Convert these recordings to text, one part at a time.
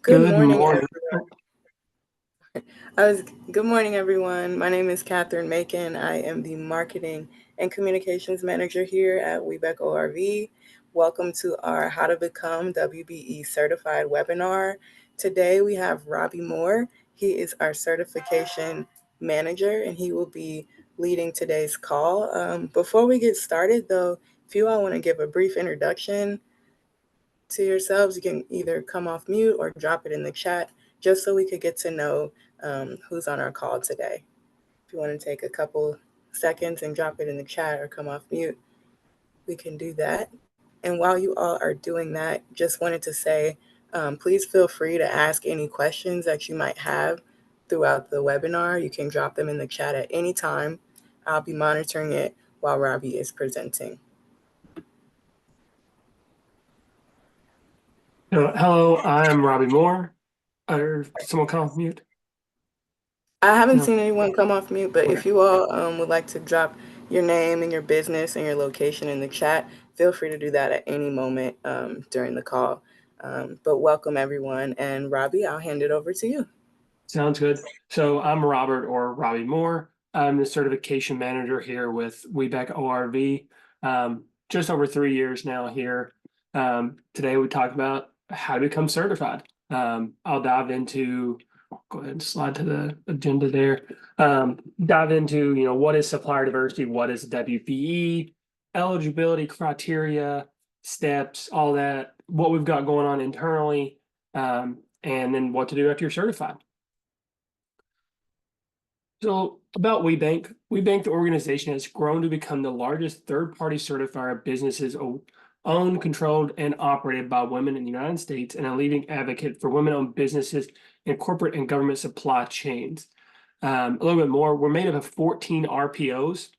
Good Good morning. morning. Good morning, everyone. My name is Catherine Macon. I am the marketing and communications manager here at WBEC ORV. Welcome to our How to Become WBE certified webinar. Today we have Robbie Moore. He is our certification manager and he will be leading today's call. Before we get started, though, if you all want to give a brief introduction to yourselves, you can either come off mute or drop it in the chat just so we could get to know who's on our call today. If you want to take a couple seconds and drop it in the chat or come off mute, we can do that. And while you all are doing that, just wanted to say, please feel free to ask any questions that you might have throughout the webinar. You can drop them in the chat at any time. I'll be monitoring it while Robbie is presenting. Hello, I'm Robbie Moore. Or did someone come off mute? I haven't No. seen anyone come off mute, but Okay. if you all would like to drop your name and your business and your location in the chat, feel free to do that at any moment during the call. But welcome, everyone. And Robbie, I'll hand it over to you. Sounds good. So I'm Robert or Robbie Moore. I'm the certification manager here with WBEC ORV. Just over 3 years now here. Today we talk about how to become certified. I'll dive into, go ahead and slide to the agenda there. Dive into, what is supplier diversity? What is WBE? Eligibility criteria, steps, all that, what we've got going on internally, and then what to do after you're certified. So about WeBank, WeBank, the organization has grown to become the largest third-party certifier of businesses owned, controlled, and operated by women in the United States, and a leading advocate for women-owned businesses in corporate and government supply chains. A little bit more, we're made up of 14 RPOs.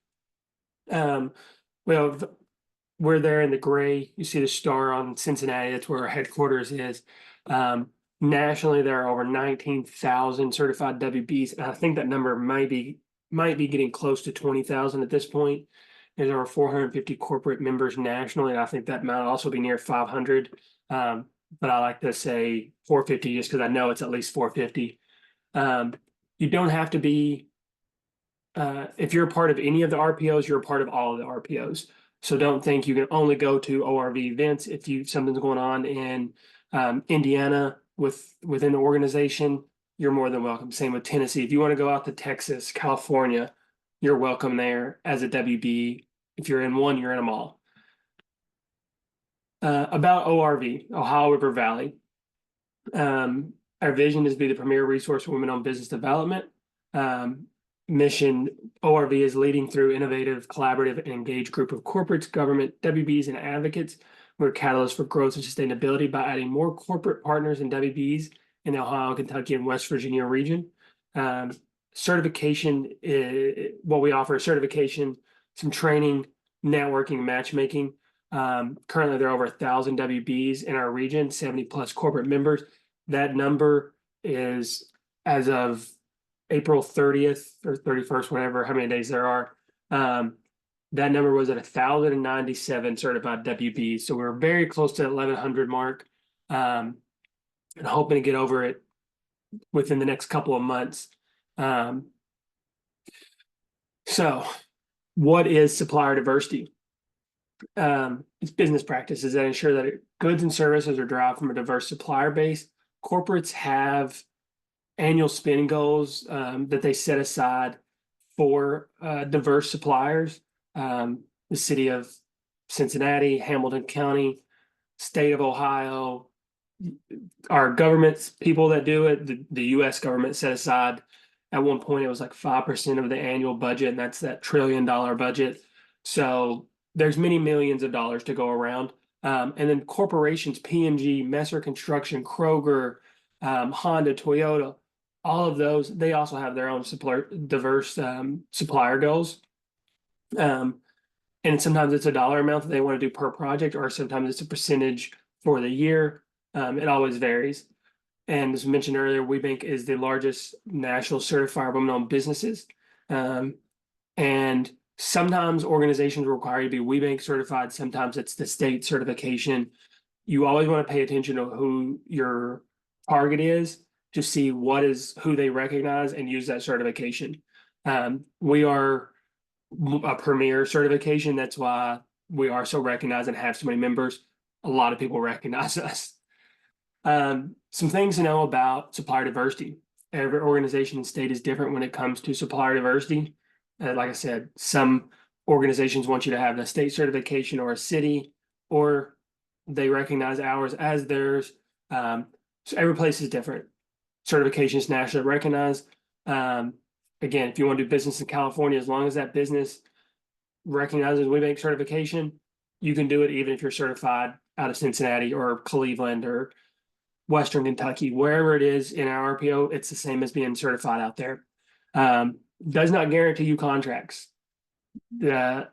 We're there in the gray. You see the star on Cincinnati. That's where our headquarters is. Nationally, there are over 19,000 certified WBs, and I think that number might be getting close to 20,000 at this point. There's over 450 corporate members nationally, and I think that might also be near 500. But I like to say 450 just because I know it's at least 450. You don't have to be, if you're a part of any of the RPOs, you're a part of all of the RPOs. So don't think you can only go to ORV events if something's going on in Indiana within the organization. You're more than welcome. Same with Tennessee. If you want to go out to Texas, California, you're welcome there as a WB. If you're in one, you're in them all. About ORV, Ohio River Valley. Our vision is to be the premier resource for women-owned business development. Mission, ORV is leading through innovative, collaborative, and engaged group of corporates, government, WBs, and advocates. We're catalysts for growth and sustainability by adding more corporate partners and WBs in the Ohio, Kentucky, and West Virginia region. Certification, what we offer is certification, some training, networking, matchmaking. Currently, there are over 1,000 WBs in our region, 70 plus corporate members. That number is, as of April 30th or 31st, whatever, how many days there are. That number was at 1,097 certified WBs. So we're very close to the 1,100 mark, and hoping to get over it within the next couple of months. So what is supplier diversity? It's business practices that ensure that goods and services are derived from a diverse supplier base. Corporates have annual spending goals that they set aside for diverse suppliers. The city of Cincinnati, Hamilton County, state of Ohio, our government's people that do it, the U.S. government set aside, at one point it was like 5% of the annual budget, and that's that $1 trillion budget. So there's many millions of dollars to go around. And then corporations, P&G, Messer Construction, Kroger, Honda, Toyota, all of those, they also have their own diverse supplier goals. And sometimes it's a dollar amount that they want to do per project, or sometimes it's a percentage for the year. It always varies. And as mentioned earlier, WeBank is the largest national certifier of women-owned businesses. And sometimes organizations require you to be WeBank certified. Sometimes it's the state certification. You always want to pay attention to who your target is to see who they recognize and use that certification. We are a premier certification. That's why we are so recognized and have so many members. A lot of people recognize us. Some things to know about supplier diversity. Every organization and state is different when it comes to supplier diversity. Like I said, some organizations want you to have a state certification or a city, or they recognize ours as theirs. So every place is different. Certification is nationally recognized. Again, if you want to do business in California, as long as that business recognizes WBE certification, you can do it even if you're certified out of Cincinnati or Cleveland or Western Kentucky, wherever it is in our RPO, it's the same as being certified out there. Does not guarantee you contracts. Being a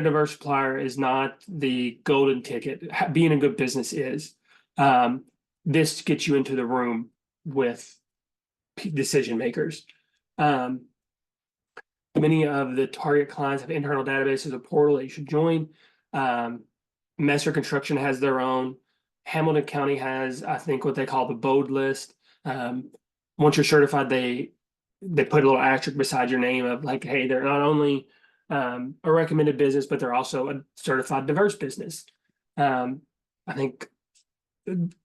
diverse supplier is not the golden ticket. Being a good business is. This gets you into the room with decision makers. Many of the target clients have internal databases, a portal that you should join. Messer Construction has their own. Hamilton County has, I think, what they call the BOD list. Once you're certified, they put a little asterisk beside your name of like, hey, they're not only a recommended business, but they're also a certified diverse business. I think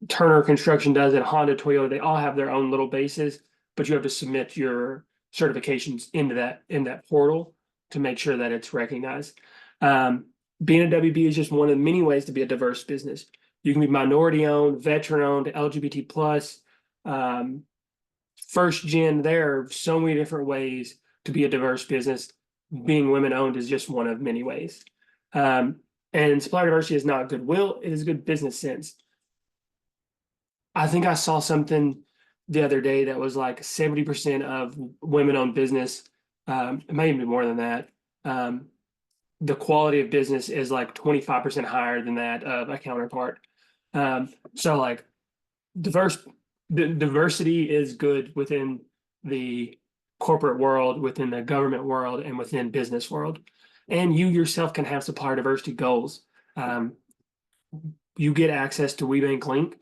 Turner Construction does it, Honda, Toyota, they all have their own little bases, but you have to submit your certifications into that portal to make sure that it's recognized. Being a WB is just one of many ways to be a diverse business. You can be minority owned, veteran owned, LGBT plus, first gen. There are so many different ways to be a diverse business. Being women owned is just one of many ways. And supplier diversity is not goodwill, it is good business sense. I think I saw something the other day that was like 70% of women-owned business. It may even be more than that. The quality of business is like 25% higher than that of a counterpart. So like diversity is good within the corporate world, within the government world, and within business world. And you yourself can have supplier diversity goals. You get access to WeBank Link.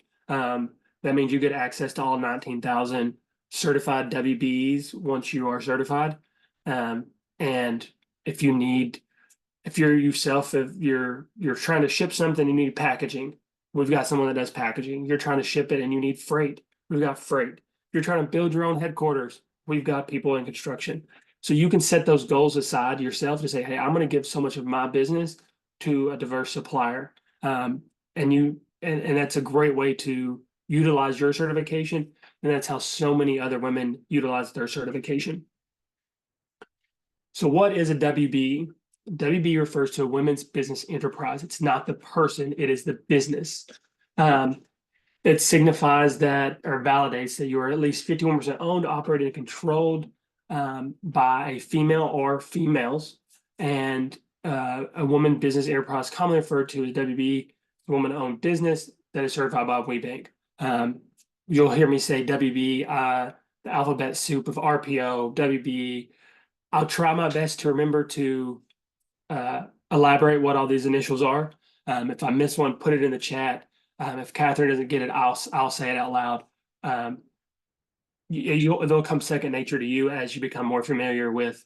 That means you get access to all 19,000 certified WBEs once you are certified. And if you need, if you're trying to ship something, you need packaging. We've got someone that does packaging. You're trying to ship it and you need freight. We've got freight. You're trying to build your own headquarters. We've got people in construction. So you can set those goals aside yourself to say, hey, I'm going to give so much of my business to a diverse supplier. And that's a great way to utilize your certification. And that's how so many other women utilize their certification. So what is a WB? WB refers to a women's business enterprise. It's not the person, it is the business. It signifies that or validates that you are at least 51% owned, operated, and controlled by a female or females. And a woman business enterprise, commonly referred to as WB, woman-owned business that is certified by WeBank. You'll hear me say WB, the alphabet soup of RPO, WB. I'll try my best to remember to elaborate what all these initials are. If I miss one, put it in the chat. If Catherine doesn't get it, I'll say it out loud. They'll come second nature to you as you become more familiar with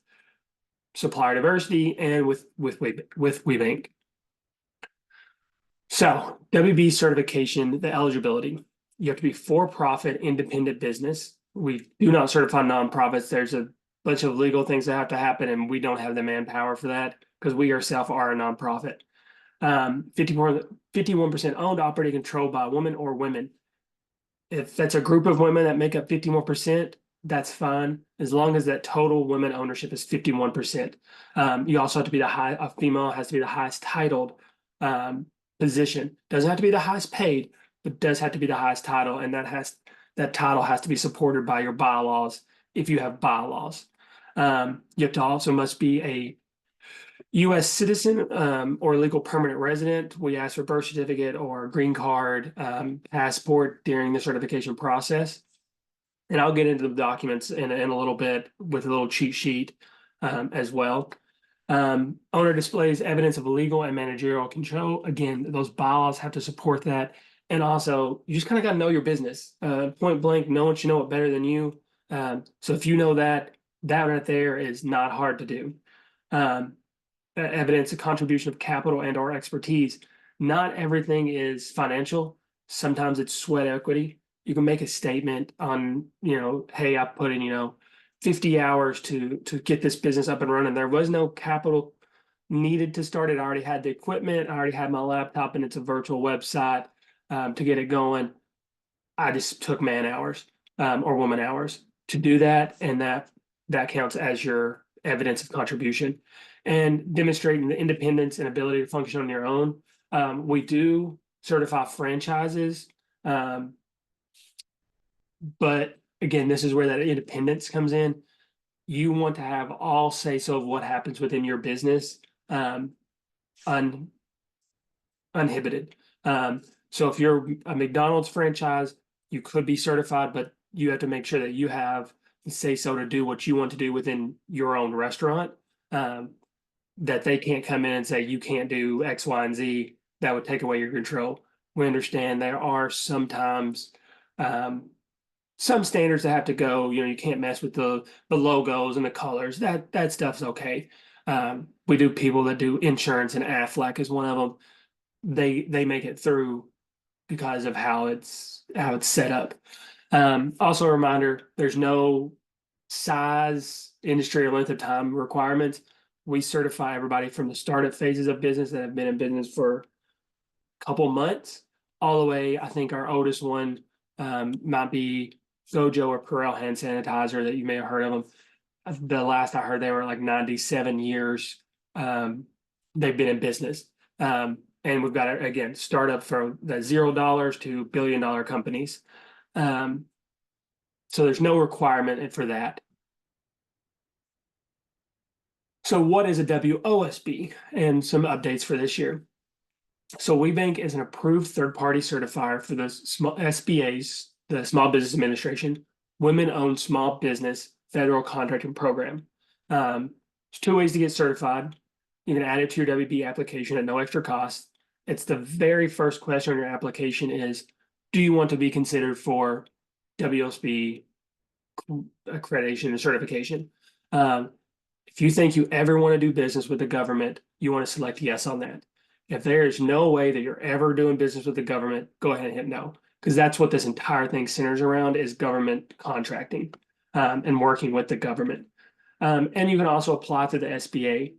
supplier diversity and with WeBank. So WB certification, the eligibility, you have to be for-profit independent business. We do not certify nonprofits. There's a bunch of legal things that have to happen, and we don't have the manpower for that because we ourselves are a nonprofit. 51% owned, operated, controlled by a woman or women. If that's a group of women that make up 51%, that's fine, as long as that total women ownership is 51%. You also have to be a female has to be the highest titled position. Doesn't have to be the highest paid, but does have to be the highest title, and that title has to be supported by your bylaws if you have bylaws. You have to also must be a U.S. citizen or legal permanent resident. We ask for birth certificate or green card, passport during the certification process. And I'll get into the documents in a little bit with a little cheat sheet as well. Owner displays evidence of legal and managerial control. Again, those bylaws have to support that. And also, you just kind of got to know your business. Point blank, no one should know it better than you. So if you know that, that right there is not hard to do. Um, Evidence of contribution of capital and or expertise. Not everything is financial. Sometimes it's sweat equity. You can make a statement on, hey, I put in, 50 hours to get this business up and running. There was no capital needed to start it. I already had the equipment. I already had my laptop and it's a virtual website to get it going. I just took man hours or woman hours to do that, and that counts as your evidence of contribution. And demonstrating the independence and ability to function on your own. We do certify franchises, um, but again, this is where that independence comes in. You want to have all say so of what happens within your business, un uninhibited. So if you're a McDonald's franchise, you could be certified, but you have to make sure that you have the say so to do what you want to do within your own restaurant. Um, that they can't come in and say you can't do X, Y, and Z. That would take away your control. We understand there are sometimes um, some standards that have to go. You can't mess with the logos and the colors. That stuff's okay. We do people that do insurance, and Aflac is one of them. They make it through because of how it's set up. Also a reminder, there's no size, industry, or length of time requirements. We certify everybody from the startup phases of business that have been in business for a couple months, all the way. I think our oldest one might be Gojo or Purell hand sanitizer that you may have heard of them. The last I heard, they were like 97 years. Um, they've been in business. And we've got, again, startup from the $0 to billion-dollar companies. Um, so there's no requirement for that. So what is a WOSB and some updates for this year? So WeBank is an approved third-party certifier for the small SBA's, the Small Business Administration, Women-Owned Small Business Federal Contracting Program. There's two ways to get certified. You can add it to your WBE application at no extra cost. It's the very first question on your application is, do you want to be considered for WSB accreditation and certification? If you think you ever want to do business with the government, you want to select yes on that. If there is no way that you're ever doing business with the government, go ahead and hit no, because that's what this entire thing centers around is government contracting and working with the government. And you can also apply through the SBA.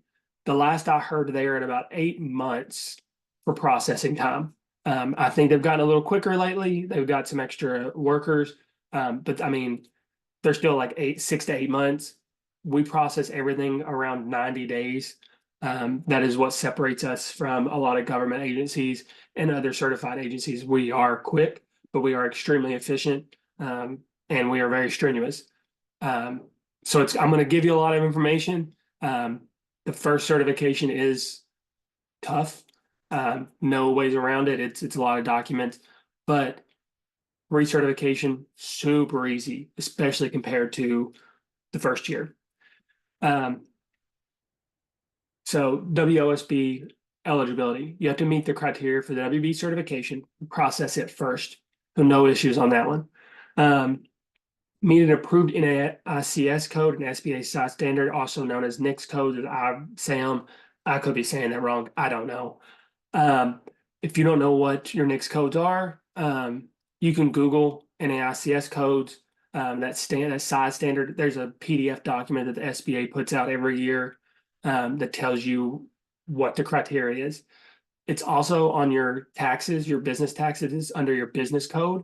The last I heard, they are at about 8 months for processing time. I think they've gotten a little quicker lately. They've got some extra workers, but I mean, they're still like 6 to 8 months. We process everything around 90 days. That is what separates us from a lot of government agencies and other certified agencies. We are quick, but we are extremely efficient, and we are very strenuous. Um, so I'm going to give you a lot of information. The first certification is tough. No ways around it. It's a lot of documents, but recertification super easy, especially compared to the first year. So WOSB eligibility, you have to meet the criteria for the WB certification, process it first. So no issues on that one. Meet an approved NAICS code and SBA size standard, also known as NICS code, as I say them. I could be saying that wrong. I don't know. If you don't know what your NICS codes are, you can Google NAICS codes. That size standard. There's a PDF document that the SBA puts out every year that tells you what the criteria is. It's also on your taxes, your business taxes under your business code,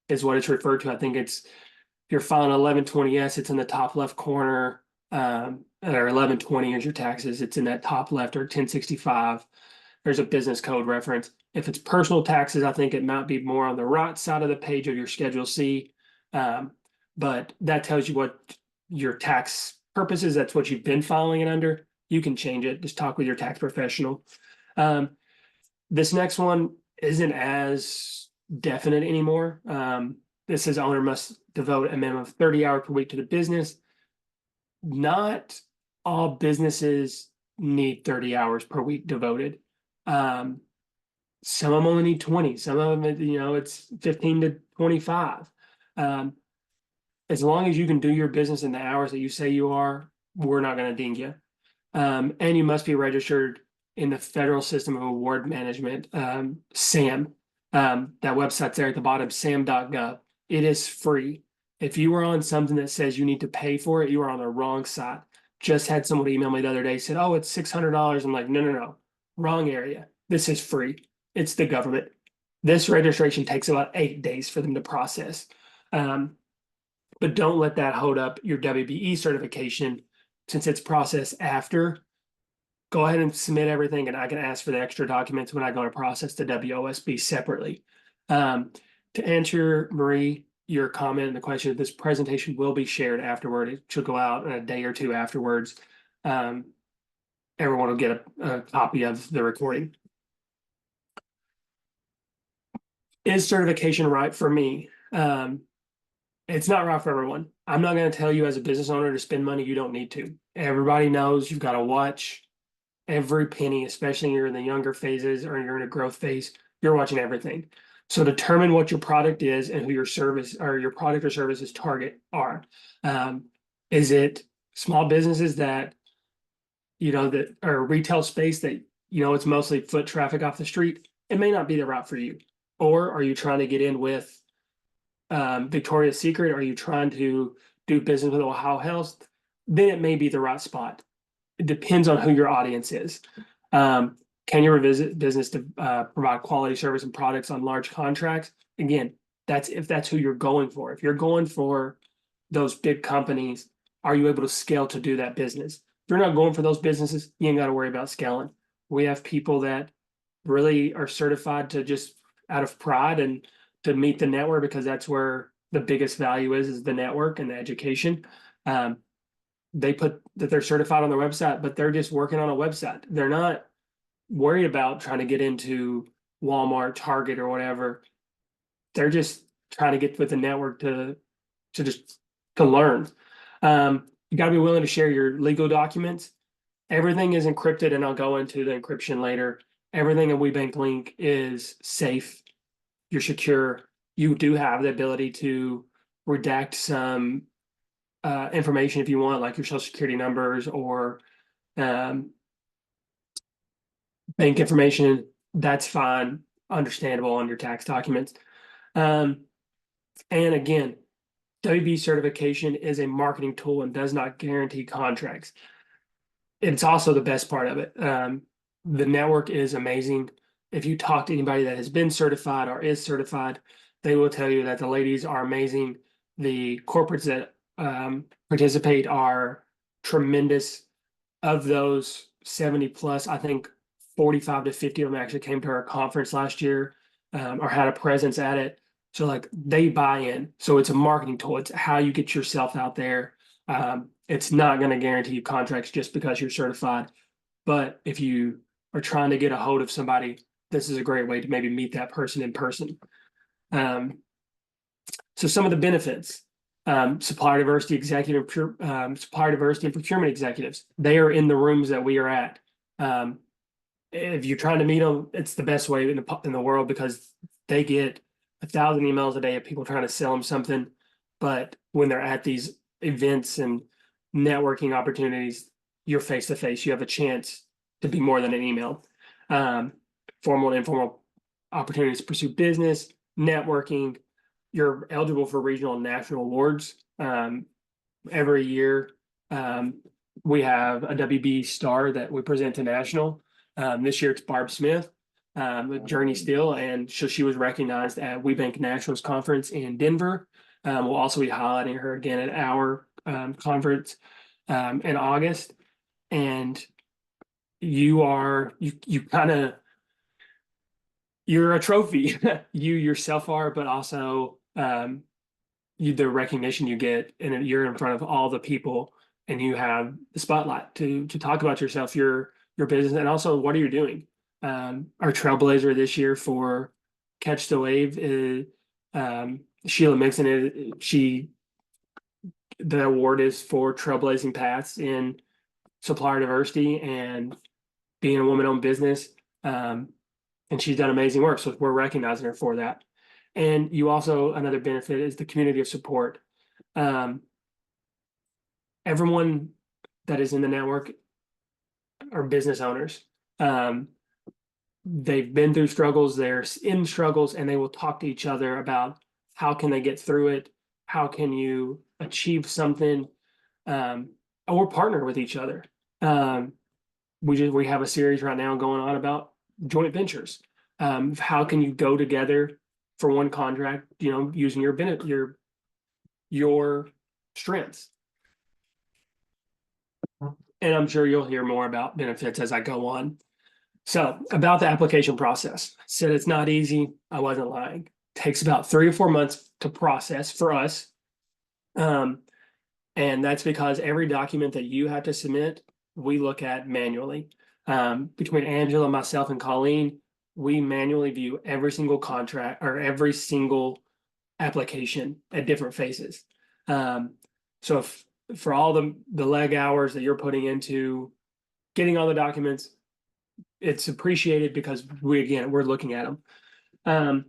is what it's referred to. I think it's if you're filing 1120S, it's in the top left corner, or 1120 is your taxes. It's in that top left, or 1065. There's a business code reference. If it's personal taxes, I think it might be more on the right side of the page of your Schedule C. But that tells you what your tax purposes, that's what you've been filing it under. You can change it. Just talk with your tax professional. This next one isn't as definite anymore. This says owner must devote a minimum of 30 hours per week to the business. Not all businesses need 30 hours per week devoted. Some of them only need 20. Some of them, it's 15 to 25. Um, as long as you can do your business in the hours that you say you are, we're not going to ding you. And you must be registered in the Federal System of Award Management, SAM. That website's there at the bottom, sam.gov. It is free. If you are on something that says you need to pay for it, you are on the wrong side. Just had someone email me the other day, said, "Oh, it's $600." I'm like, no, no, no, wrong area. This is free. It's the government. This registration takes about 8 days for them to process. Um, but don't let that hold up your WBE certification since it's processed after. Go ahead and submit everything, and I can ask for the extra documents when I go to process the WOSB separately. Um, to answer Marie, your comment and the question, this presentation will be shared afterward. It should go out in a day or two afterwards. Um, everyone will get a copy of the recording. Is certification right for me? It's not right for everyone. I'm not going to tell you as a business owner to spend money you don't need to. Everybody knows you've got to watch every penny, especially when you're in the younger phases or you're in a growth phase. You're watching everything. So determine what your product is and who your service or your product or services target are. Is it small businesses that that are retail space that it's mostly foot traffic off the street? It may not be the route for you. Or are you trying to get in with Victoria's Secret? Are you trying to do business with Ohio Health? Then it may be the right spot. It depends on who your audience is. Can you revisit business to provide quality service and products on large contracts? Again, that's if that's who you're going for. If you're going for those big companies, are you able to scale to do that business? If you're not going for those businesses, you ain't got to worry about scaling. We have people that really are certified to just out of pride and to meet the network because that's where the biggest value is the network and the education. Um, they put that they're certified on their website, but they're just working on a website. They're not worried about trying to get into Walmart, Target, or whatever. They're just trying to get with the network to just to learn. You got to be willing to share your legal documents. Everything is encrypted, and I'll go into the encryption later. Everything in WeBank Link is safe. You're secure. You do have the ability to redact some information if you want, like your social security numbers or um, bank information. That's fine, understandable on your tax documents. Um, and again, WB certification is a marketing tool and does not guarantee contracts. It's also the best part of it. The network is amazing. If you talk to anybody that has been certified or is certified, they will tell you that the ladies are amazing. The corporates that participate are tremendous. Of those 70 plus, I think 45 to 50 of them actually came to our conference last year or had a presence at it. So like they buy in. So it's a marketing tool. It's how you get yourself out there. It's not going to guarantee you contracts just because you're certified. But if you are trying to get a hold of somebody, this is a great way to maybe meet that person in person. Um, so some of the benefits, supplier diversity executive, supplier diversity and procurement executives, they are in the rooms that we are at. If you're trying to meet them, it's the best way in the world because they get 1,000 emails a day of people trying to sell them something. But when they're at these events and networking opportunities, you're face to face. You have a chance to be more than an email. Formal and informal opportunities to pursue business, networking. You're eligible for regional and national awards every year. We have a WB star that we present to national. This year it's Barb Smith, with Journey Steel, and so she was recognized at WeBank Nationals Conference in Denver. We'll also be highlighting her again at our conference in August. And you kind of you're a trophy. You yourself are, but also the recognition you get, and you're in front of all the people, and you have the spotlight to talk about yourself, your business, and also what are you doing. Our trailblazer this year for Catch the Wave is Sheila Mixon. The award is for trailblazing paths in supplier diversity and being a woman-owned business. and she's done amazing work. So we're recognizing her for that. And you also, another benefit is the community of support. Um, everyone that is in the network are business owners. Um, they've been through struggles, they're in struggles, and they will talk to each other about how can they get through it, how can you achieve something, or partner with each other. Um, we have a series right now going on about joint ventures. How can you go together for one contract, using your strengths. And I'm sure you'll hear more about benefits as I go on. So about the application process, I said it's not easy. I wasn't lying. It takes about 3 or 4 months to process for us. And that's because every document that you have to submit, we look at manually. Between Angela, myself, and Colleen, we manually view every single contract or every single application at different phases. So for all the leg hours that you're putting into getting all the documents, it's appreciated because we're looking at them.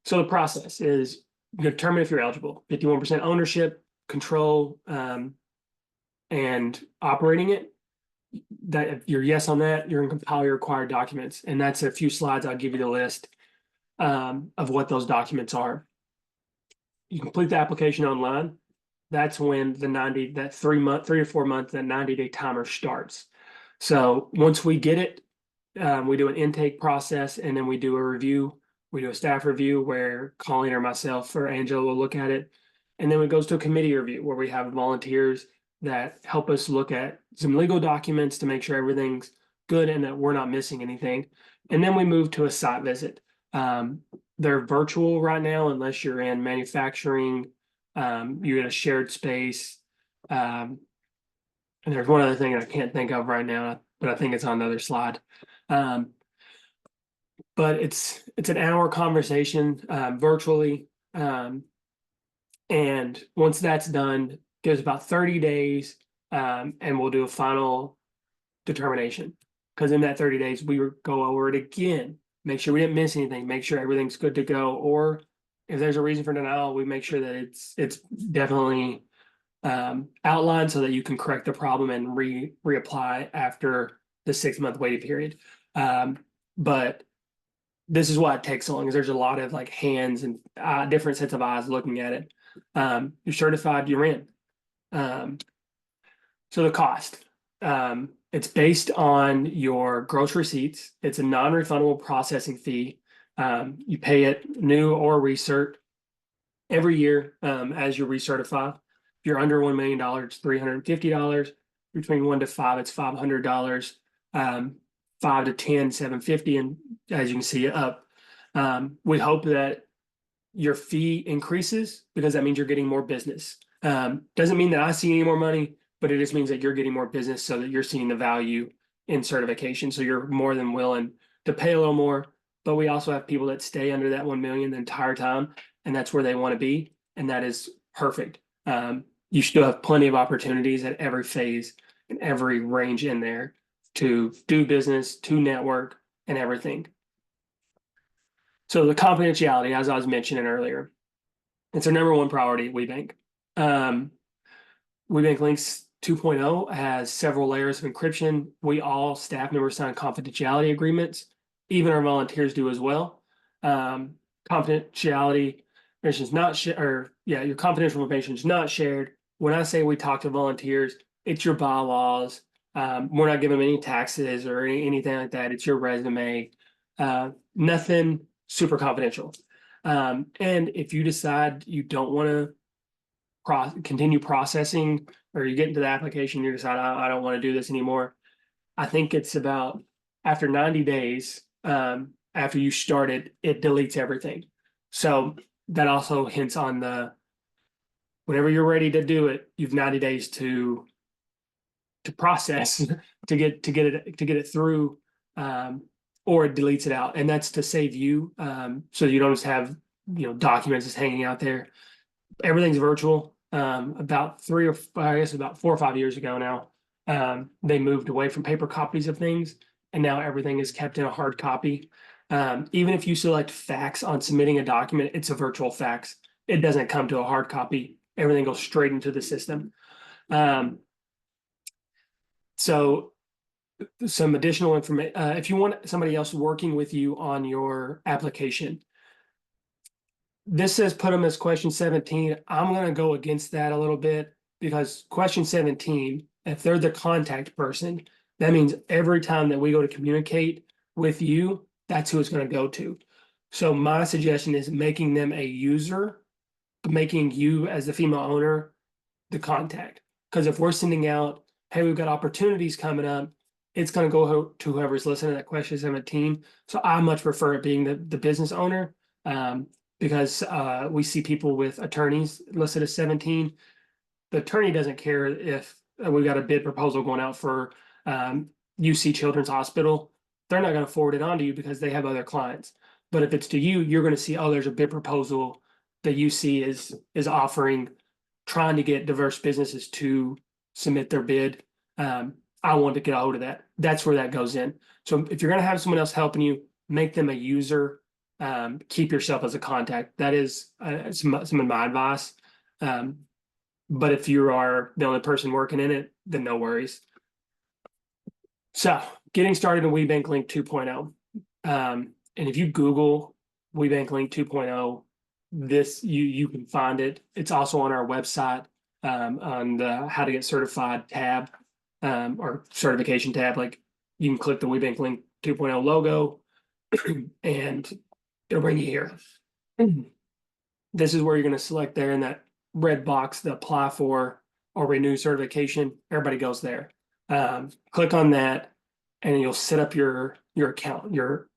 So the process is you determine if you're eligible, 51% ownership, control, and operating it. That if you're yes on that, you're going to compile your required documents. And that's a few slides. I'll give you the list of what those documents are. You complete the application online. That's when that 3 or 4 month, that 90-day timer starts. So once we get it, we do an intake process, and then we do a review. We do a staff review where Colleen or myself or Angela will look at it. And then it goes to a committee review where we have volunteers that help us look at some legal documents to make sure everything's good and that we're not missing anything. And then we move to a site visit. They're virtual right now, unless you're in manufacturing, you're in a shared space. And there's one other thing I can't think of right now, but I think it's on another slide. But it's an hour conversation virtually. And once that's done, gives about 30 days, and we'll do a final determination. Because in that 30 days, we go over it again, make sure we didn't miss anything, make sure everything's good to go. Or if there's a reason for denial, we make sure that it's definitely outlined so that you can correct the problem and reapply after the 6 month waiting period. But this is why it takes so long, is there's a lot of like hands and different sets of eyes looking at it. You're certified, you're in. So the cost, it's based on your gross receipts. It's a non-refundable processing fee. You pay it new or recert every year as you recertify. If you're under $1 million, it's $350. Between 1 to 5, it's $500. 5 to 10, $750, and as you can see, up. We hope that your fee increases because that means you're getting more business. Doesn't mean that I see any more money, but it just means that you're getting more business so that you're seeing the value in certification. So you're more than willing to pay a little more. But we also have people that stay under that 1 million the entire time, and that's where they want to be, and that is perfect. You still have plenty of opportunities at every phase and every range in there to do business, to network, and everything. So the confidentiality, as I was mentioning earlier, it's our number one priority at WeBank. WeBank Links 2.0 has several layers of encryption. We all staff members sign confidentiality agreements. Even our volunteers do as well. Confidentiality information is not your confidential information is not shared. When I say we talk to volunteers, it's your bylaws. We're not giving them any taxes or anything like that. It's your resume. Nothing super confidential. And if you decide you don't want to continue processing, or you get into the application, you decide I don't want to do this anymore, I think it's about after 90 days, after you start it, it deletes everything. So that also hints on whenever you're ready to do it, you've 90 days to process to get it through, or it deletes it out, and that's to save you, so you don't just have documents just hanging out there. Everything's virtual. About 4 or 5 years ago now, they moved away from paper copies of things, and now everything is kept in a hard copy. Even if you select fax on submitting a document, it's a virtual fax. It doesn't come to a hard copy. Everything goes straight into the system. So some additional information, if you want somebody else working with you on your application, this says put them as question 17. I'm going to go against that a little bit because question 17, if they're the contact person, that means every time that we go to communicate with you, that's who it's going to go to. So my suggestion is making them a user, making you as the female owner the contact. Because if we're sending out, hey, we've got opportunities coming up, it's going to go to whoever's listening to that question 17. So I much prefer it being the business owner, because we see people with attorneys listed as 17. The attorney doesn't care if we've got a bid proposal going out for UC Children's Hospital. They're not going to forward it on to you because they have other clients. But if it's to you, you're going to see, oh, there's a bid proposal that UC is offering, trying to get diverse businesses to submit their bid. I want to get a hold of that. That's where that goes in. So if you're going to have someone else helping you, make them a user. Keep yourself as a contact. That is some of my advice. But if you are the only person working in it, then no worries. So getting started in WeBank Link 2.0. And if you Google WeBank Link 2.0, this you can find it. It's also on our website, on the how to get certified tab, or certification tab. Like you can click the WeBank Link 2.0 logo and it'll bring you here. This is where you're going to select there in that red box to apply for or renew certification. Everybody goes there. Click on that and you'll set up your account, your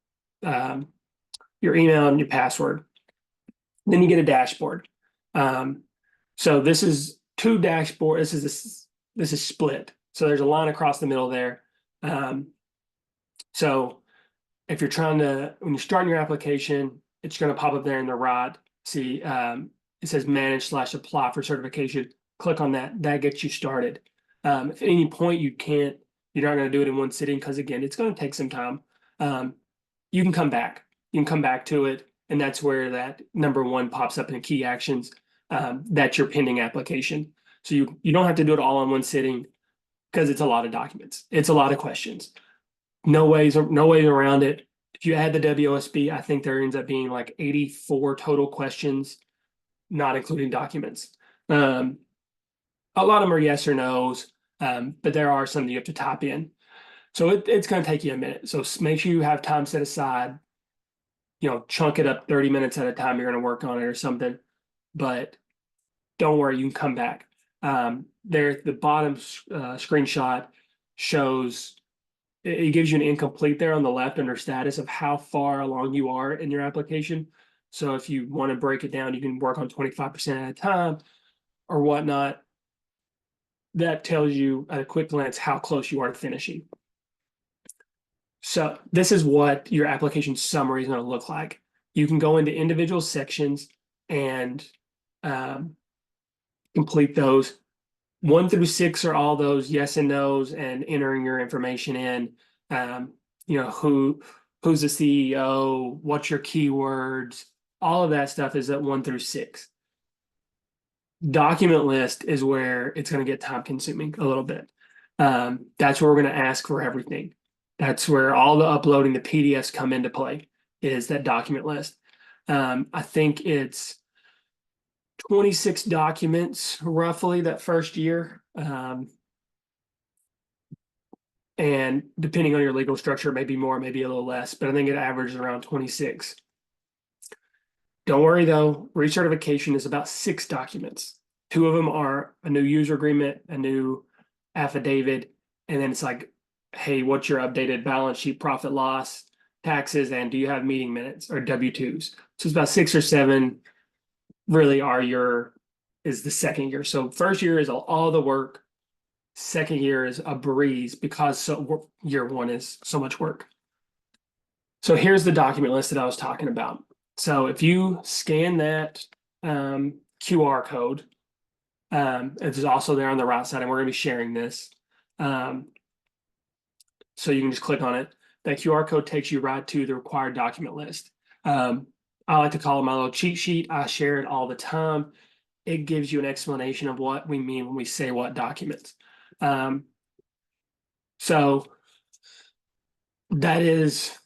email and your password. Then you get a dashboard. So this is two dashboard. This is split. So there's a line across the middle there. So if you're trying to, when you're starting your application, it's going to pop up there in the right. See, it says manage/apply for certification. Click on that. That gets you started. If at any point you're not going to do it in one sitting, because again, it's going to take some time. You can come back. You can come back to it. And that's where that number 1 pops up in key actions. That's your pending application. So you don't have to do it all in one sitting because it's a lot of documents. It's a lot of questions. No ways around it. If you add the WOSB, I think there ends up being like 84 total questions, not including documents. A lot of them are yes or no's, but there are some that you have to type in. So it's going to take you a minute. So make sure you have time set aside. Chunk it up 30 minutes at a time. You're going to work on it or something, but don't worry, you can come back. There, the bottom screenshot shows, it gives you an incomplete there on the left under status of how far along you are in your application. So if you want to break it down, you can work on 25% at a time or whatnot. That tells you at a quick glance how close you are to finishing. So this is what your application summary is going to look like. You can go into individual sections and complete those. 1 through 6 are all those yes and no's and entering your information in. Who's the CEO, what's your keywords, all of that stuff is at 1 through 6. Document list is where it's going to get time consuming a little bit. That's where we're going to ask for everything. That's where all the uploading the PDFs come into play, is that document list. I think it's 26 documents roughly that first year. And depending on your legal structure, maybe more, maybe a little less, but I think it averages around 26. Don't worry though, recertification is about 6 documents. 2 of them are a new user agreement, a new affidavit, and then it's like, hey, what's your updated balance sheet, profit loss, taxes, and do you have meeting minutes or W-2s? So it's about 6 or 7 really is the second year. So first year is all the work. Second year is a breeze because year 1 is so much work. So here's the document list that I was talking about. So if you scan that QR code, it's also there on the right side, and we're going to be sharing this. So you can just click on it. that QR code takes you right to the required document list. I like to call it my little cheat sheet. I share it all the time. It gives you an explanation of what we mean when we say what documents. So that is,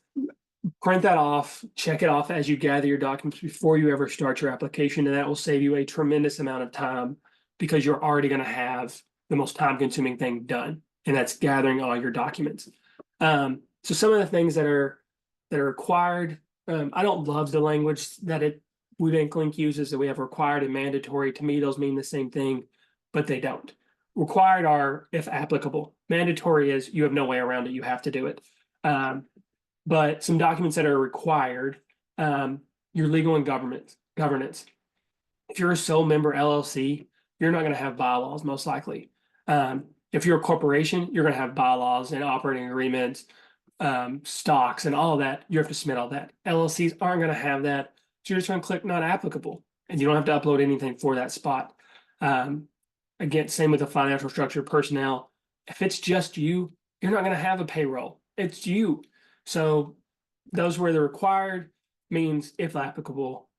print that off, check it off as you gather your documents before you ever start your application, and that will save you a tremendous amount of time because you're already going to have the most time-consuming thing done, and that's gathering all your documents. So some of the things that are required, I don't love the language that WeBank Link uses, that we have required and mandatory. To me, those mean the same thing, but they don't. Required are if applicable. Mandatory is you have no way around it. You have to do it. But some documents that are required, your legal and governance. If you're a sole member LLC, you're not going to have bylaws most likely. If you're a corporation, you're going to have bylaws and operating agreements, stocks, and all of that. You have to submit all that. LLCs aren't going to have that. So you're just going to click not applicable, and you don't have to upload anything for that spot. Again, same with the financial structure personnel. If it's just you, you're not going to have a payroll. It's you. So those where they're required means if applicable.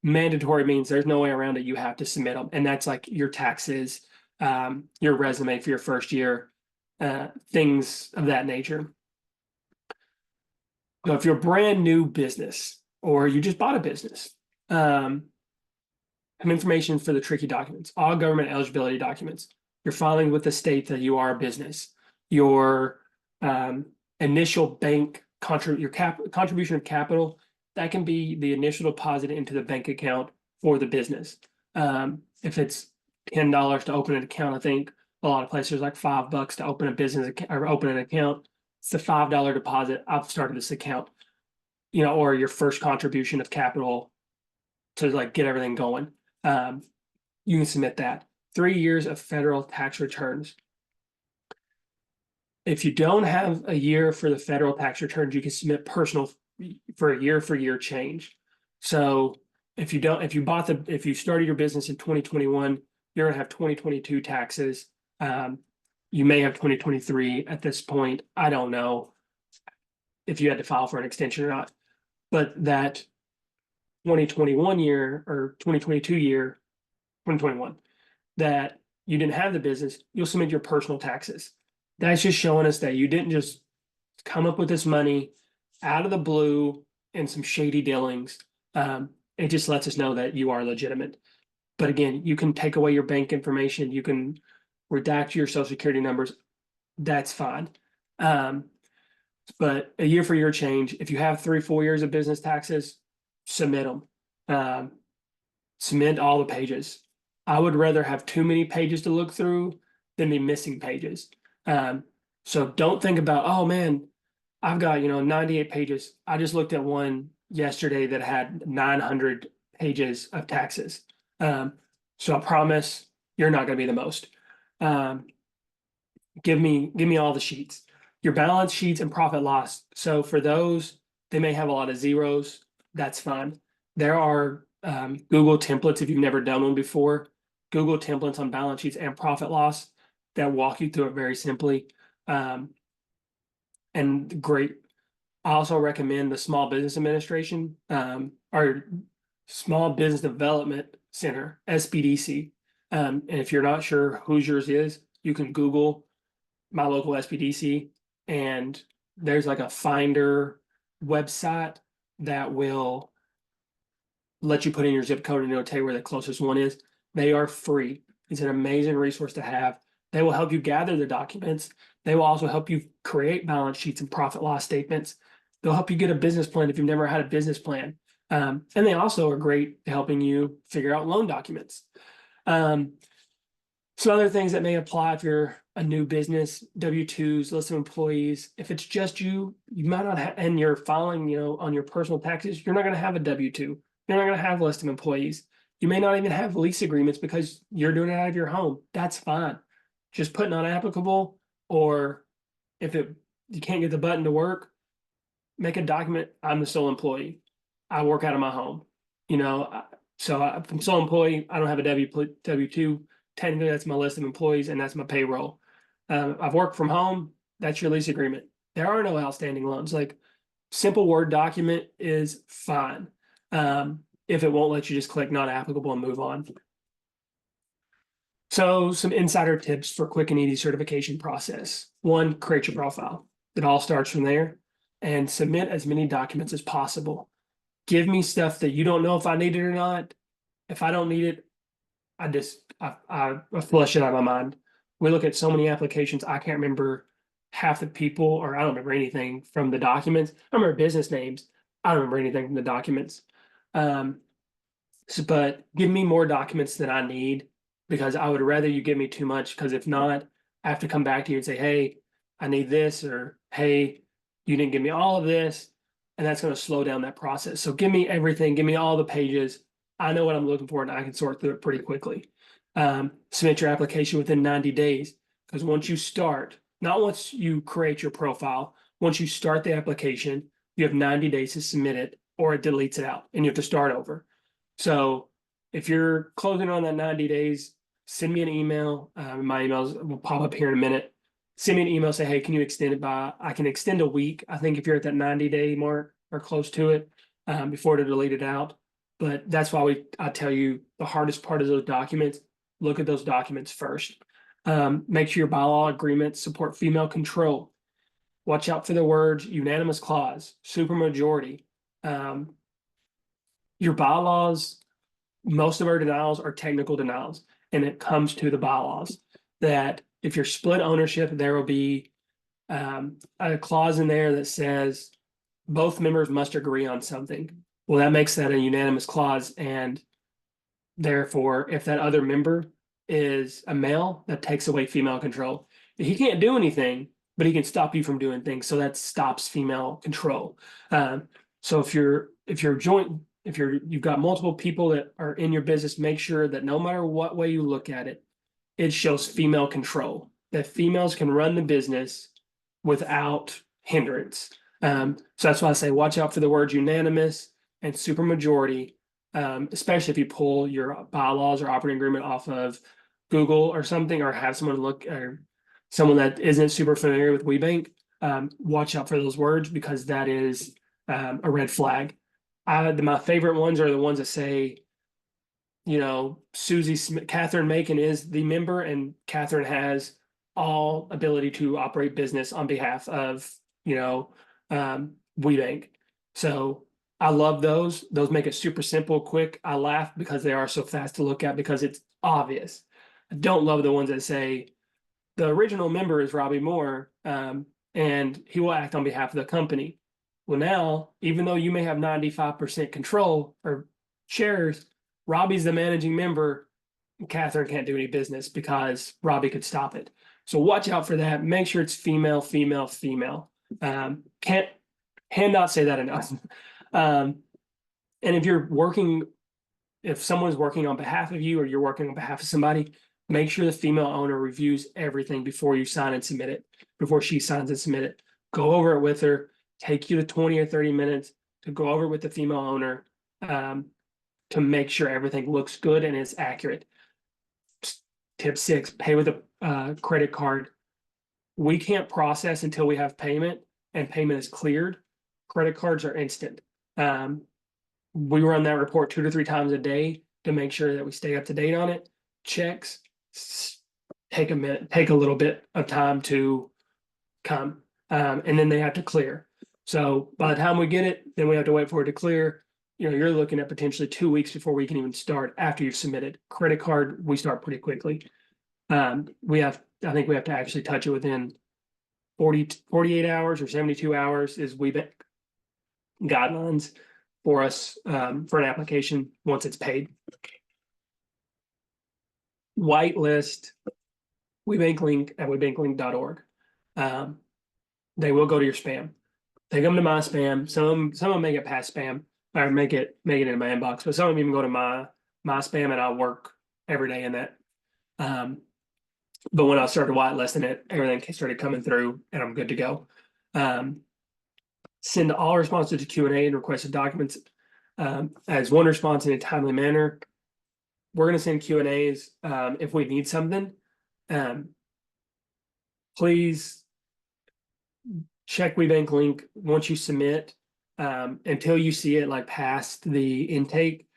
Mandatory means there's no way around it. You have to submit them. And that's like your taxes, your resume for your first year, things of that nature. So if you're a brand new business or you just bought a business, some information for the tricky documents, all government eligibility documents. You're filing with the state that you are a business. Your initial bank contribution of capital, that can be the initial deposit into the bank account for the business. If it's $10 to open an account, I think a lot of places like $5 to open a business account or open an account. It's the $5 deposit. I've started this account, or your first contribution of capital to like get everything going. You can submit that. 3 years of federal tax returns. If you don't have a year for the federal tax returns, you can submit personal for a year change. So if you started your business in 2021, you're gonna have 2022 taxes. You may have 2023 at this point. I don't know if you had to file for an extension or not, but that 2021 year or 2022 year, 2021, that you didn't have the business, you'll submit your personal taxes. That's just showing us that you didn't just come up with this money out of the blue and some shady dealings. It just lets us know that you are legitimate. But again, you can take away your bank information. You can redact your social security numbers. That's fine. But a year for year change, if you have 3-4 years of business taxes, submit them. Submit all the pages. I would rather have too many pages to look through than be missing pages. So don't think about, oh man, I've got 98 pages. I just looked at one yesterday that had 900 pages of taxes. So I promise you're not going to be the most. Give me all the sheets, your balance sheets and profit loss. So for those, they may have a lot of zeros. That's fine. There are Google templates, if you've never done one before, Google templates on balance sheets and profit loss that walk you through it very simply. And great. I also recommend the Small Business Administration or Small Business Development Center, SBDC. And if you're not sure whose yours is, you can Google my local SBDC, and there's like a finder website that will let you put in your zip code and it'll tell you where the closest one is. They are free. It's an amazing resource to have. They will help you gather the documents. They will also help you create balance sheets and profit loss statements. They'll help you get a business plan if you've never had a business plan. And they also are great at helping you figure out loan documents. Some other things that may apply if you're a new business, W-2s, list of employees. If it's just you, you might not have, and you're filing, on your personal taxes, you're not going to have a W-2. You're not going to have a list of employees. You may not even have lease agreements because you're doing it out of your home. That's fine. Just put not applicable, or if you can't get the button to work, make a document. I'm the sole employee. I work out of my home. So I'm sole employee. I don't have a W-2. Technically, that's my list of employees and that's my payroll. I've worked from home. That's your lease agreement. There are no outstanding loans. Like simple Word document is fine. If it won't let you just click not applicable and move on. So some insider tips for quick and easy certification process. One, create your profile. It all starts from there and submit as many documents as possible. Give me stuff that you don't know if I need it or not. If I don't need it, I flush it out of my mind. We look at so many applications, I can't remember half the people, or I don't remember anything from the documents. I remember business names. I don't remember anything from the documents. Um, but give me more documents than I need because I would rather you give me too much. Because if not, I have to come back to you and say, hey, I need this, or hey, you didn't give me all of this. And that's going to slow down that process. So give me everything, give me all the pages. I know what I'm looking for and I can sort through it pretty quickly. Submit your application within 90 days. Because once you start, not once you create your profile, once you start the application, you have 90 days to submit it or it deletes it out and you have to start over. So if you're closing on that 90 days, send me an email. My emails will pop up here in a minute. Send me an email, say, hey, can you extend it by, I can extend a week. I think if you're at that 90-day mark or close to it, before to delete it out. But that's why I tell you the hardest part of those documents, look at those documents first. Make sure your bylaw agreements support female control. Watch out for the words unanimous clause, supermajority. Your bylaws, most of our denials are technical denials, and it comes to the bylaws that if you're split ownership, there will be a clause in there that says both members must agree on something. Well, that makes that a unanimous clause, and therefore, if that other member is a male, that takes away female control. He can't do anything, but he can stop you from doing things. So that stops female control. So if you're joint, if you've got multiple people that are in your business, make sure that no matter what way you look at it, it shows female control. That females can run the business without hindrance. So that's why I say watch out for the words unanimous and supermajority, especially if you pull your bylaws or operating agreement off of Google or something, or have someone look, or someone that isn't super familiar with WeBank. Watch out for those words because that is a red flag. My favorite ones are the ones that say, Susie Smith, Catherine Macon is the member, and Catherine has all ability to operate business on behalf of, WeBank. So I love those. Those make it super simple, quick. I laugh because they are so fast to look at because it's obvious. I don't love the ones that say the original member is Robbie Moore, and he will act on behalf of the company. Well, now, even though you may have 95% control or shares, Robbie's the managing member. Catherine can't do any business because Robbie could stop it. So watch out for that. Make sure it's female, female, female. Can't cannot say that enough. And if someone's working on behalf of you or you're working on behalf of somebody, make sure the female owner reviews everything before you sign and submit it, before she signs and submit it. Go over it with her. Take you to 20 or 30 minutes to go over it with the female owner, to make sure everything looks good and is accurate. Tip 6, pay with a credit card. We can't process until we have payment and payment is cleared. Credit cards are instant. We run that report 2 to 3 times a day to make sure that we stay up to date on it. Checks take a minute, take a little bit of time to come, and then they have to clear. So by the time we get it, then we have to wait for it to clear. You're looking at potentially 2 weeks before we can even start after you've submitted. Credit card, we start pretty quickly. I think we have to actually touch it within 48 hours or 72 hours is WeBank guidelines for us, for an application once it's paid. Whitelist WeBank link at webanklink.org. They will go to your spam. They come to my spam. Some of them make it past spam or make it in my inbox, but some of them even go to my spam, and I work every day in that. But when I started whitelisting it, everything started coming through, and I'm good to go. Send all responses to Q&A and requested documents as one response in a timely manner. We're going to send Q&As if we need something. Please check WeBank link once you submit, until you see it like past the intake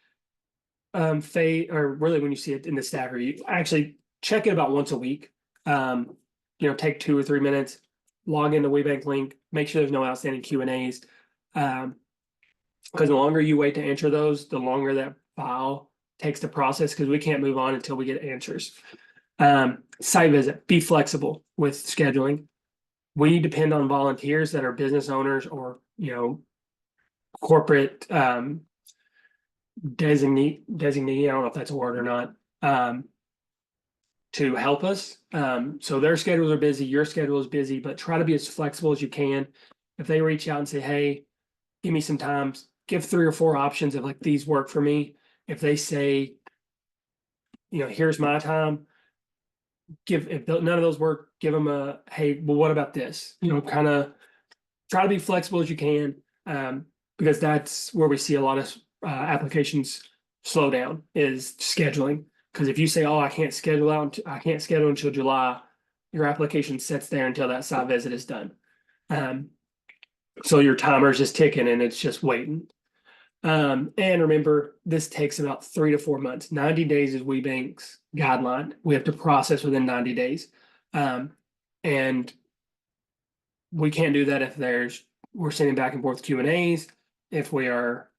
phase, or really when you see it in the stacker. You actually check it about once a week. Take 2 or 3 minutes, log into WeBank link, make sure there's no outstanding Q&As. Because the longer you wait to answer those, the longer that file takes to process, because we can't move on until we get answers. Site visit, be flexible with scheduling. We depend on volunteers that are business owners or, corporate designee, I don't know if that's a word or not, to help us. So their schedules are busy, your schedule is busy, but try to be as flexible as you can. If they reach out and say, hey, give me some time, give 3 or 4 options of like, these work for me. If they say, here's my time, if none of those work, give them a, hey, well, what about this? Kind of try to be flexible as you can, because that's where we see a lot of applications slow down, is scheduling. Because if you say, oh, I can't schedule until July, your application sits there until that site visit is done. So your timer's just ticking and it's just waiting. And remember, this takes about 3 to 4 months. 90 days is WeBank's guideline. We have to process within 90 days. And we can't do that if we're sending back and forth Q&As, if we are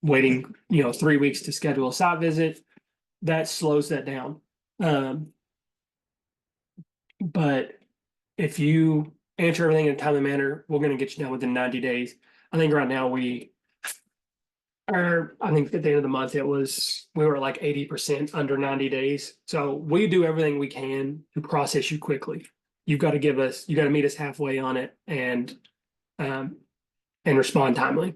waiting 3 weeks to schedule a site visit, that slows that down. But if you answer everything in a timely manner, we're going to get you done within 90 days. I think right now I think at the end of the month, we were like 80% under 90 days. So we do everything we can to process you quickly. You got to meet us halfway on it and respond timely.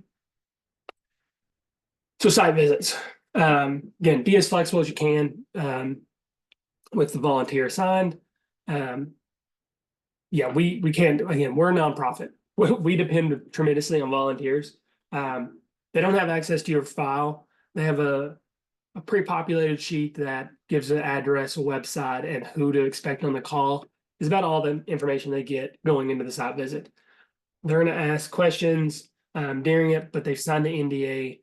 So site visits, again, be as flexible as you can with the volunteer assigned. We can't, again, we're a nonprofit. We depend tremendously on volunteers. They don't have access to your file. They have a pre-populated sheet that gives an address, a website, and who to expect on the call. Is about all the information they get going into the site visit. They're going to ask questions during it, but they've signed the NDA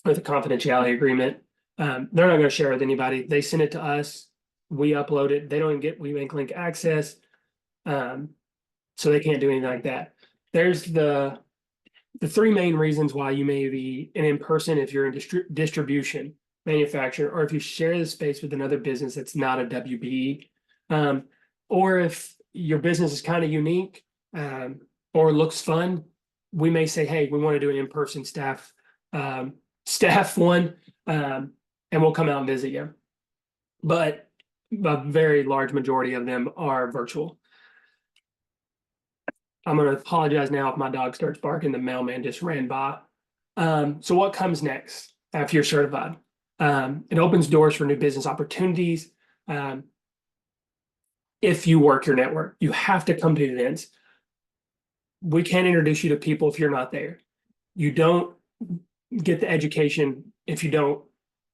with a confidentiality agreement. They're not going to share with anybody. They send it to us. We upload it. They don't even get WeBank link access, so they can't do anything like that. There's the 3 main reasons why you may be an in-person: if you're in distribution, manufacturer, or if you share the space with another business that's not a WBE, or if your business is kind of unique or looks fun. We may say, hey, we want to do an in-person staff one, and we'll come out and visit you. But a very large majority of them are virtual. I'm going to apologize now if my dog starts barking. The mailman just ran by. So what comes next after you're certified? It opens doors for new business opportunities. If you work your network, you have to come to events. We can't introduce you to people if you're not there. You don't get the education if you don't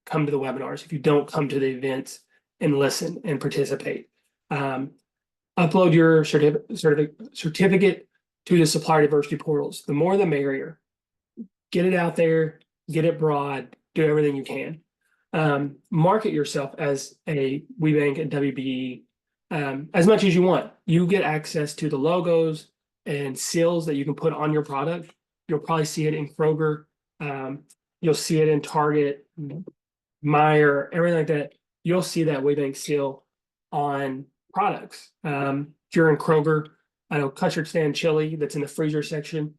come to the webinars, if you don't come to the events and listen and participate. Upload your certificate to the supplier diversity portals. The more the merrier. Get it out there, get it broad, do everything you can. Market yourself as a WeBank and WBE as much as you want. You get access to the logos and seals that you can put on your product. You'll probably see it in Kroger. You'll see it in Target, Meijer, everything like that. You'll see that WeBank seal on products. If you're in Kroger, I know custard stand chili that's in the freezer section,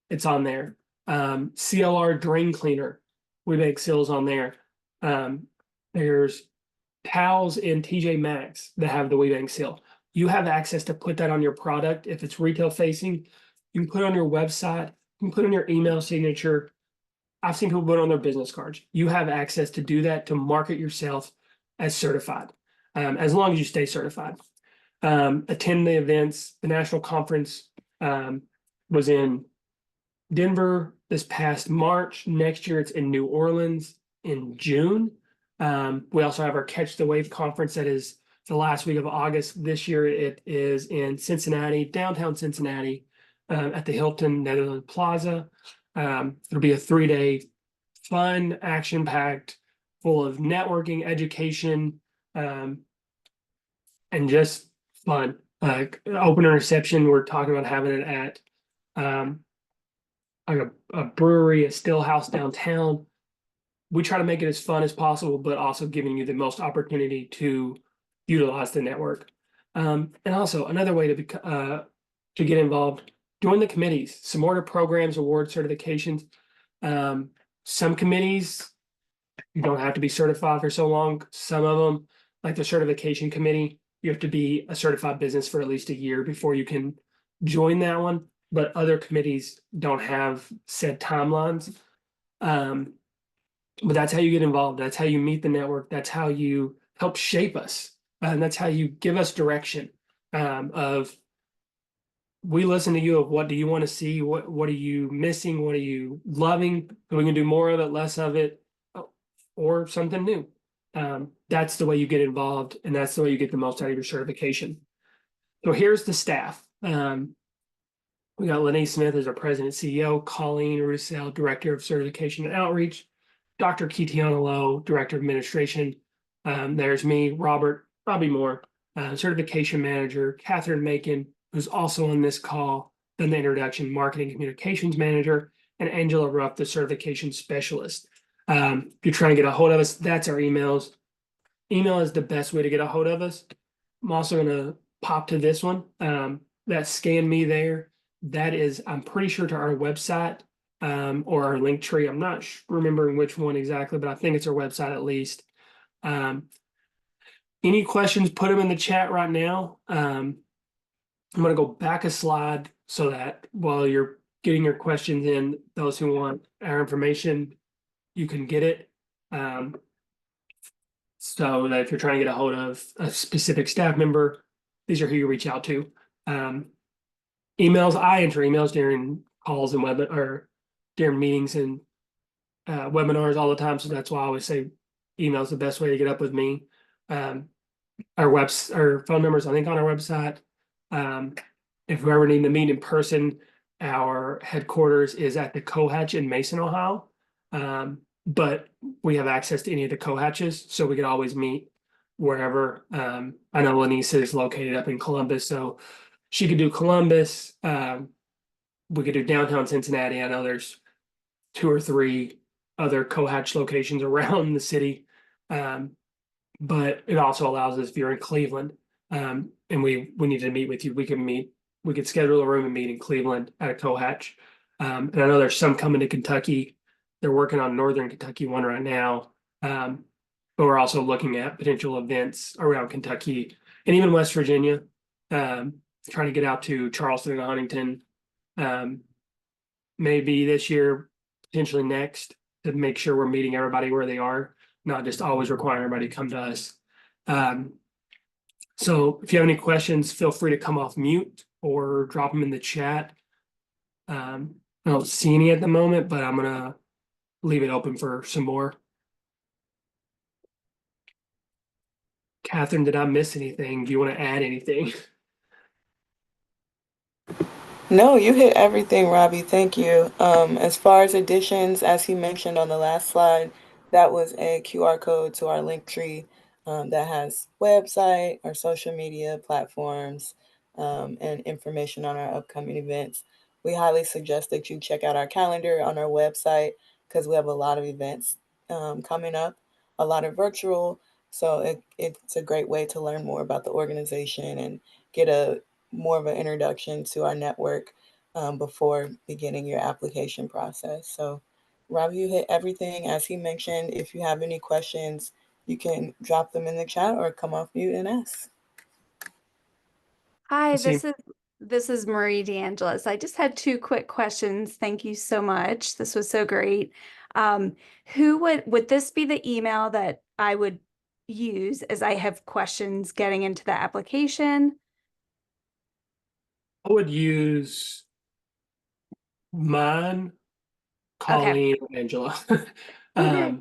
it's on there. CLR drain cleaner, WeBank seals on there. There's towels in TJ Maxx that have the WeBank seal. You have access to put that on your product. If it's retail facing, you can put it on your website, you can put it on your email signature. I've seen people put it on their business cards. You have access to do that, to market yourself as certified, as long as you stay certified. Attend the events. The national conference was in Denver this past March. Next year, it's in New Orleans in June. We also have our Catch the Wave conference that is the last week of August. This year it is in Cincinnati, downtown Cincinnati, at the Hilton Netherlands Plaza. It'll be a 3-day fun, action-packed, full of networking, education, and just fun. Opener reception, we're talking about having it at um, like a brewery, a still house downtown. We try to make it as fun as possible, but also giving you the most opportunity to utilize the network. And also another way to get involved, join the committees, some more programs, award certifications. Um, some committees, you don't have to be certified for so long. Some of them, like the certification committee, you have to be a certified business for at least a year before you can join that one. But other committees don't have set timelines. Um, but that's how you get involved. That's how you meet the network. That's how you help shape us. And that's how you give us direction of we listen to you of what do you want to see? What are you missing? What are you loving? We can do more of it, less of it, or something new. That's the way you get involved, and that's the way you get the most out of your certification. So here's the staff. We got Lenny Smith as our president CEO, Colleen Roussel, director of certification and outreach, Dr. Kitiana Lowe, director of administration. There's me, Robbie Moore, certification manager, Catherine Macon, who's also on this call, then the introduction, marketing communications manager, and Angela Ruff, the certification specialist. If you're trying to get a hold of us, that's our emails. Email is the best way to get a hold of us. I'm also going to pop to this one. That scan me there. That is, I'm pretty sure, to our website or our link tree. I'm not remembering which one exactly, but I think it's our website at least. Any questions, put them in the chat right now. I'm going to go back a slide so that while you're getting your questions in, those who want our information, you can get it. So that if you're trying to get a hold of a specific staff member, these are who you reach out to. Emails, I enter emails during calls and or during meetings and webinars all the time. So that's why I always say email is the best way to get up with me. Our phone numbers, I think, on our website. If we ever need to meet in person, our headquarters is at the Cohatch in Mason, Ohio. But we have access to any of the Cohatches, so we could always meet wherever. I know Lanisa is located up in Columbus, so she could do Columbus. We could do downtown Cincinnati. I know there's 2 or 3 other Cohatch locations around the city. But it also allows us if you're in Cleveland, and we need to meet with you, we could schedule a room and meet in Cleveland at a Cohatch. And I know there's some coming to Kentucky. They're working on Northern Kentucky one right now. But we're also looking at potential events around Kentucky and even West Virginia, trying to get out to Charleston and Huntington, maybe this year, potentially next, to make sure we're meeting everybody where they are, not just always requiring everybody to come to us. So if you have any questions, feel free to come off mute or drop them in the chat. I don't see any at the moment, but I'm gonna leave it open for some more. Catherine, did I miss anything? Do you want to add anything? No, you hit everything, Robbie. Thank you. As far as additions, as he mentioned on the last slide, that was a QR code to our link tree that has website, our social media platforms, and information on our upcoming events. We highly suggest that you check out our calendar on our website because we have a lot of events coming up, a lot of virtual. So it's a great way to learn more about the organization and get a more of an introduction to our network before beginning your application process. So, Rob, you hit everything. As he mentioned, if you have any questions, you can drop them in the chat or come off mute and ask. Hi, See, this is Marie DeAngelis. I just had 2 quick questions. Thank you so much. This was so great. Who would this be the email that I would use as I have questions getting into the application? I would use mine, Okay. Colleen, or Angela. Okay.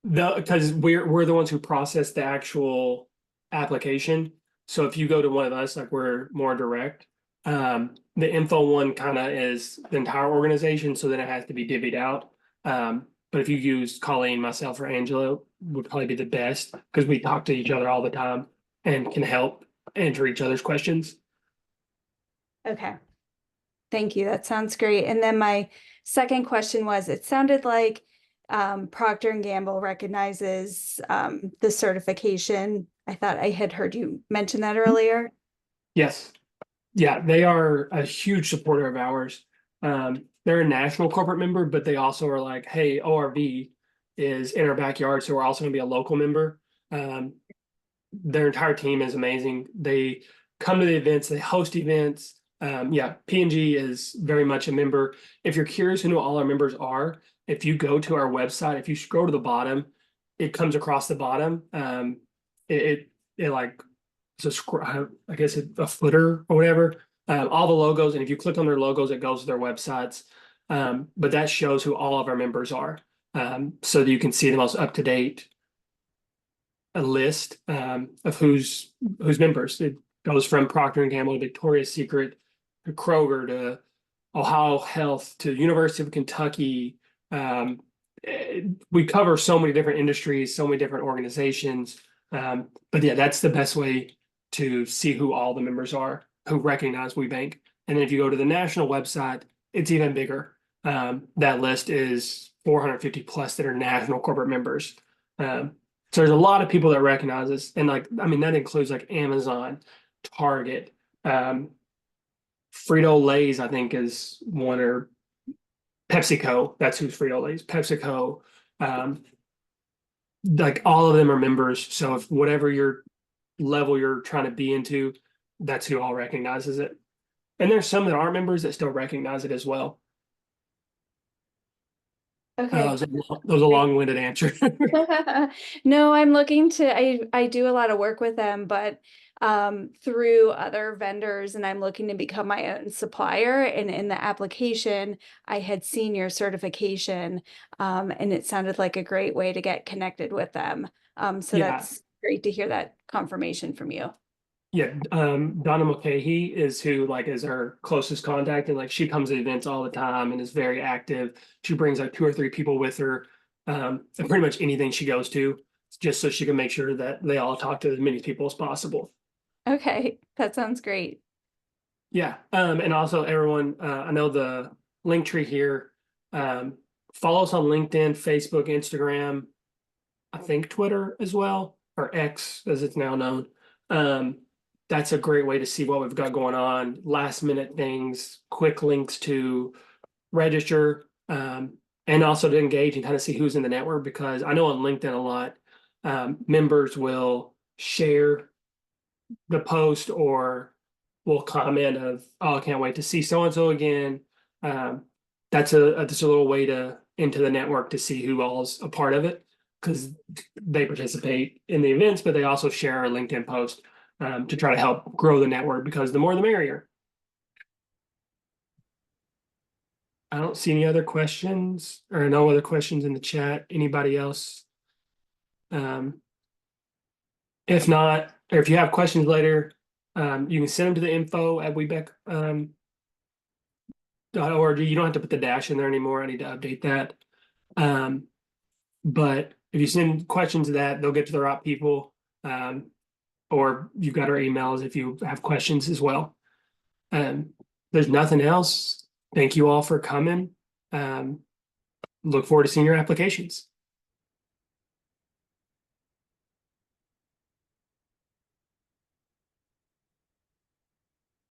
Because we're the ones who process the actual application. So if you go to one of us, like we're more direct, the info one kind of is the entire organization. So then it has to be divvied out. But if you use Colleen, myself, or Angela, would probably be the best because we talk to each other all the time and can help answer each other's questions. Okay. Thank you. That sounds great. And then my second question was, it sounded like Procter and Gamble recognizes the certification. I thought I had heard you mention that earlier. Yes. Yeah, they are a huge supporter of ours. They're a national corporate member, but they also are like, hey, ORV is in our backyard, so we're also going to be a local member. Their entire team is amazing. They come to the events, they host events. Yeah, P&G is very much a member. If you're curious who all our members are, if you go to our website, if you scroll to the bottom, it comes across the bottom. It like it's I guess a footer or whatever. All the logos, and if you click on their logos, it goes to their websites. But that shows who all of our members are, so that you can see the most up to date list of who's members. It goes from Procter and Gamble to Victoria's Secret to Kroger to Ohio Health to University of Kentucky. We cover so many different industries, so many different organizations. But yeah, that's the best way to see who all the members are who recognize WeBank. And then if you go to the national website, it's even bigger. That list is 450 plus that are national corporate members. So there's a lot of people that recognize us, and like I mean that includes like Amazon, Target, Frito Lay's I think is one, or PepsiCo. That's who's Frito Lay's. PepsiCo. Like all of them are members. So if whatever your level you're trying to be into, that's who all recognizes it. And there's some that aren't members that still recognize it as well. Okay. That was a long-winded answer. No, I'm looking to, I do a lot of work with them, but through other vendors, and I'm looking to become my own supplier. And in the application, I had seen your certification, and it sounded like a great way to get connected with them. So Yeah. that's great to hear that confirmation from you. Yeah, Donna Mulcahy is who like is our closest contact, and like she comes to events all the time and is very active. She brings like 2 or 3 people with her, and pretty much anything she goes to, just so she can make sure that they all talk to as many people as possible. Okay, that sounds great. Yeah, and also everyone, I know the link tree here. Follow us on LinkedIn, Facebook, Instagram, I think Twitter as well, or X as it's now known. That's a great way to see what we've got going on, last minute things, quick links to register, and also to engage and kind of see who's in the network. Because I know on LinkedIn a lot, members will share the post or will comment of, oh, I can't wait to see so and so again. That's just a little way to into the network to see who all's a part of it, because they participate in the events, but they also share a LinkedIn post to try to help grow the network, because the more the merrier. I don't see any other questions or no other questions in the chat. Anybody else? If not, or if you have questions later, you can send them to the info@webeck. .org. You don't have to put the dash in there anymore. I need to update that. But if you send questions to that, they'll get to the right people. Or you've got our emails if you have questions as well. There's nothing else. Thank you all for coming. Look forward to seeing your applications.